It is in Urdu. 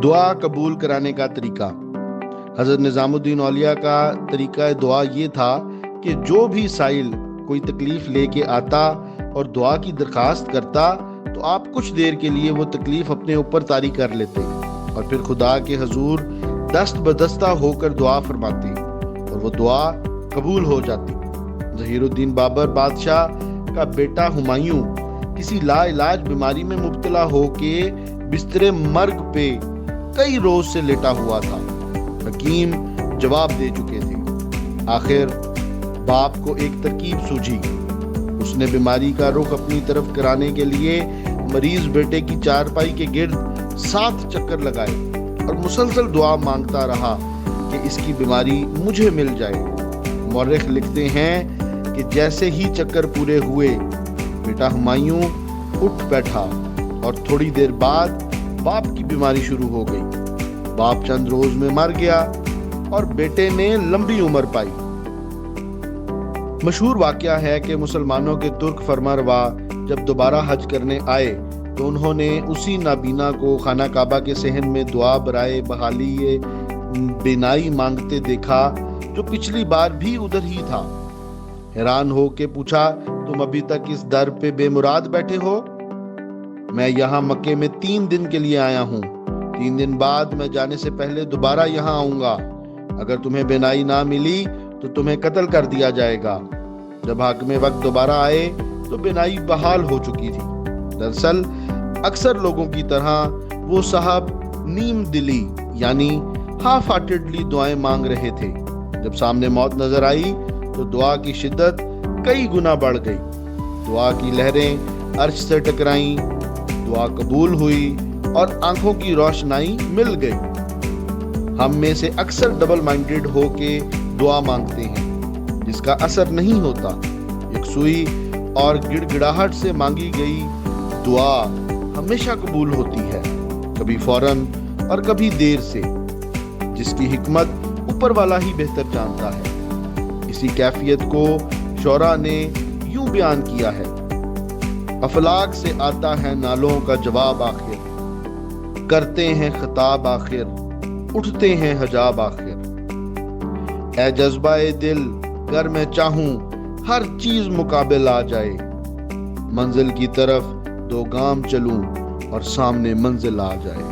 دعا قبول کرانے کا طریقہ۔ حضرت نظام الدین اولیاء کا طریقہ دعا یہ تھا کہ جو بھی سائل کوئی تکلیف لے کے آتا اور دعا کی درخواست کرتا تو آپ کچھ دیر کے لیے وہ تکلیف اپنے اوپر طاری کر لیتے اور پھر خدا کے حضور دست بدستہ ہو کر دعا فرماتے اور وہ دعا قبول ہو جاتی۔ ظہیر الدین بابر بادشاہ کا بیٹا ہمایوں کسی لا علاج بیماری میں مبتلا ہو کے بستر مرگ پہ کئی روز سے لیٹا ہوا تھا۔ حکیم جواب دے چکے تھے۔ آخر باپ کو ایک ترکیب سوجھی۔ اس نے بیماری کا رخ اپنی طرف کرانے کے لیے مریض بیٹے کی چارپائی کے گرد 7 چکر لگائے اور مسلسل دعا مانگتا رہا کہ اس کی بیماری مجھے مل جائے۔ مورخ لکھتے ہیں کہ جیسے ہی چکر پورے ہوئے بیٹا ہمایوں اٹھ بیٹھا اور تھوڑی دیر بعد باپ کی بیماری شروع ہو گئی۔ باپ چند روز میں مر گیا اور بیٹے نے لمبی عمر پائی۔ مشہور واقعہ ہے کہ مسلمانوں کے ترک فرمانروا جب دوبارہ حج کرنے آئے تو انہوں نے اسی نابینا کو خانہ کعبہ کے صحن میں دعا برائے بحالی بینائی مانگتے دیکھا جو پچھلی بار بھی ادھر ہی تھا۔ حیران ہو کے پوچھا، تم ابھی تک اس در پہ بے مراد بیٹھے ہو؟ میں یہاں مکے میں 3 دن کے لیے آیا ہوں۔ 3 دن بعد میں جانے سے پہلے دوبارہ یہاں آؤں گا۔ اگر تمہیں بینائی نہ ملی تو تمہیں قتل کر دیا جائے گا۔ جب حاکم وقت دوبارہ آئے تو بینائی بحال ہو چکی تھی۔ دراصل اکثر لوگوں کی طرح وہ صاحب نیم دلی یعنی ہاف ہارٹیڈلی دعائیں مانگ رہے تھے۔ جب سامنے موت نظر آئی تو دعا کی شدت کئی گنا بڑھ گئی۔ دعا کی لہریں عرش سے ٹکرائیں، دعا قبول ہوئی اور آنکھوں کی روشنائی مل گئی۔ ہم میں سے اکثر ڈبل مائنڈڈ ہو کے دعا مانگتے ہیں جس کا اثر نہیں ہوتا۔ یکسوئی اور گڑ گڑاہٹ سے مانگی گئی دعا ہمیشہ قبول ہوتی ہے، کبھی فوراً اور کبھی دیر سے، جس کی حکمت اوپر والا ہی بہتر جانتا ہے۔ اسی کیفیت کو شعراء نے یوں بیان کیا ہے: افلاک سے آتا ہے نالوں کا جواب آخر، کرتے ہیں خطاب آخر، اٹھتے ہیں حجاب آخر۔ اے جذبہ دل گر میں چاہوں ہر چیز مقابل آ جائے، منزل کی طرف 2 گام چلوں اور سامنے منزل آ جائے۔